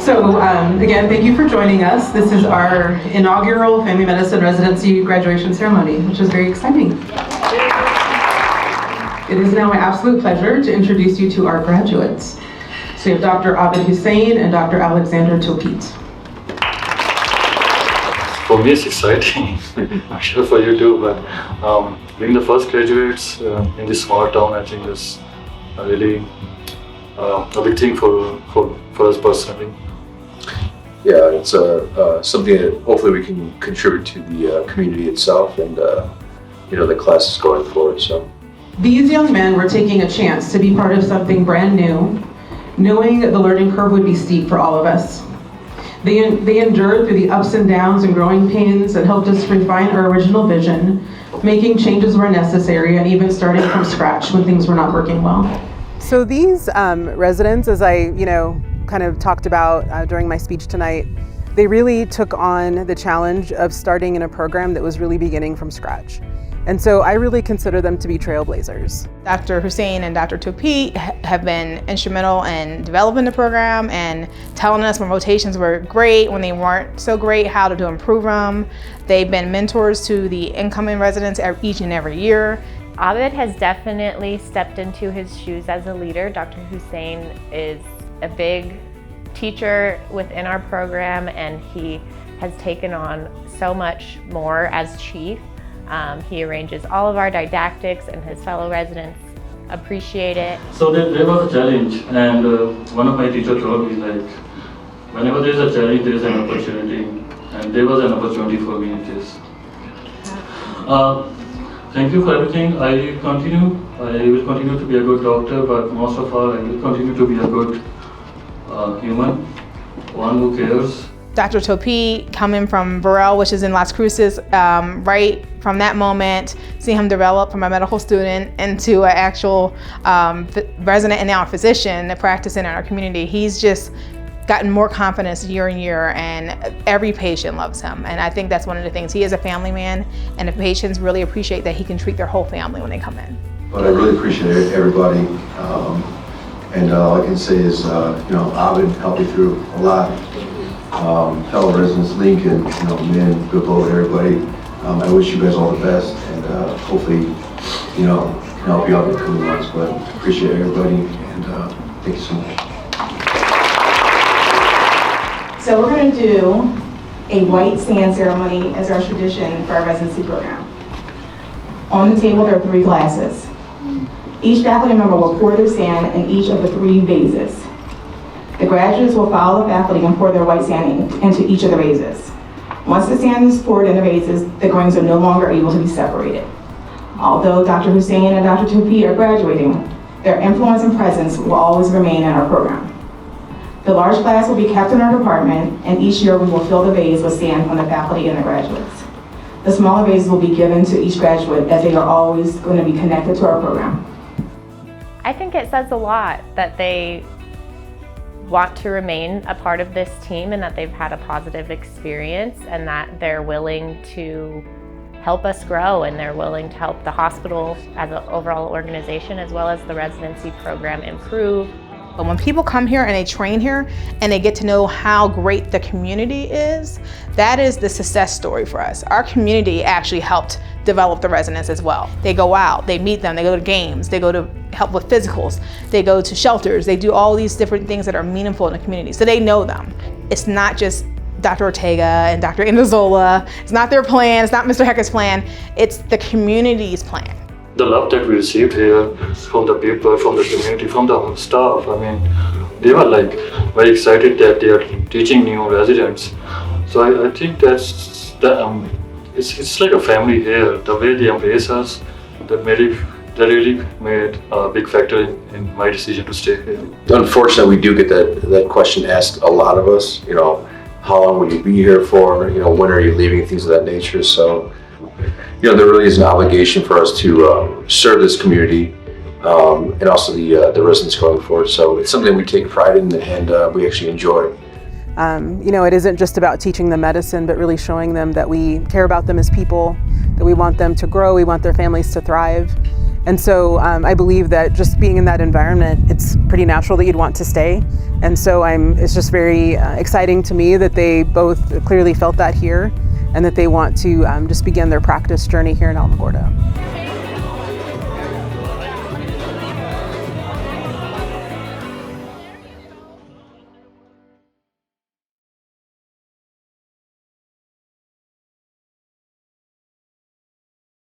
Again, thank you for joining us. This is our inaugural Family Medicine Residency graduation ceremony, which is very exciting. It is now my absolute pleasure to introduce you to our graduates. So we have Dr. Abid Hussain and Dr. Alexander Topete. For me, it's exciting. I'm sure for you too, but being the first graduates in this small town, I think is really a big thing for us personally. Yeah, it's something that hopefully we can contribute to the community itself and the classes going forward. So these young men were taking a chance to be part of something brand new, knowing that the learning curve would be steep for all of us. They endured through the ups and downs and growing pains and helped us refine our original vision, making changes where necessary and even starting from scratch when things were not working well. So these residents, as I kind of talked about during my speech tonight, they really took on the challenge of starting in a program that was really beginning from scratch. And so I really consider them to be trailblazers. Dr. Hussain and Dr. Topete have been instrumental in developing the program and telling us when rotations were great, when they weren't so great, how to improve them. They've been mentors to the incoming residents each and every year. Abid has definitely stepped into his shoes as a leader. Dr. Hussain is a big teacher within our program, and he has taken on so much more as chief. He arranges all of our didactics, and his fellow residents appreciate it. So there was a challenge, and one of my teachers told me, like, whenever there is a challenge, there is an opportunity, and there was an opportunity for me in this. Thank you for everything. I will continue to be a good doctor, but most of all, I will continue to be a good human, one who cares. Dr. Topete, coming from Burrell, which is in Las Cruces, right from that moment, seeing him develop from a medical student into an actual resident and now a physician practicing in our community, he's just gotten more confidence year and year, and every patient loves him. And I think that's one of the things. He is a family man, and the patients really appreciate that he can treat their whole family when they come in. But I really appreciate everybody. And all I can say is, Abid helped me through a lot. Fellow residents, Lincoln, men, Bilbo, everybody. I wish you guys all the best, and hopefully, can help you out in the coming months. But appreciate everybody, and thank you so much. So we're going to do a white sand ceremony as our tradition for our residency program. On the table, there are 3 glasses. Each faculty member will pour their sand in each of the 3 vases. The graduates will follow the faculty and pour their white sand into each of the vases. Once the sand is poured in the vases, the grains are no longer able to be separated. Although Dr. Hussain and Dr. Topete are graduating, their influence and presence will always remain in our program. The large glass will be kept in our department, and each year we will fill the vase with sand from the faculty and the graduates. The smaller vases will be given to each graduate, as they are always going to be connected to our program. I think it says a lot that they want to remain a part of this team, and that they've had a positive experience, and that they're willing to help us grow, and they're willing to help the hospital as an overall organization, as well as the residency program, improve. But when people come here and they train here and they get to know how great the community is, that is the success story for us. Our community actually helped develop the residents as well. They go out, they meet them, they go to games, they go to help with physicals, they go to shelters, they do all these different things that are meaningful in the community. So they know them. It's not just Dr. Ortega and Dr. Indazola. It's not their plan, it's not Mr. Hecker's plan, it's the community's plan. The love that we received here from the people, from the community, from the staff, they were like very excited that they are teaching new residents. So I think it's like a family here. The way they embrace us, that really made a big factor in my decision to stay here. Unfortunately, we do get that question asked a lot of us. How long will you be here for? When are you leaving? Things of that nature. So. There really is an obligation for us to serve this community and also the residents going forward. So it's something we take pride in and we actually enjoy. It isn't just about teaching them medicine, but really showing them that we care about them as people, that we want them to grow, we want their families to thrive. And so I believe that just being in that environment, it's pretty natural that you'd want to stay. And so it's just very exciting to me that they both clearly felt that here and that they want to just begin their practice journey here in Alamogordo.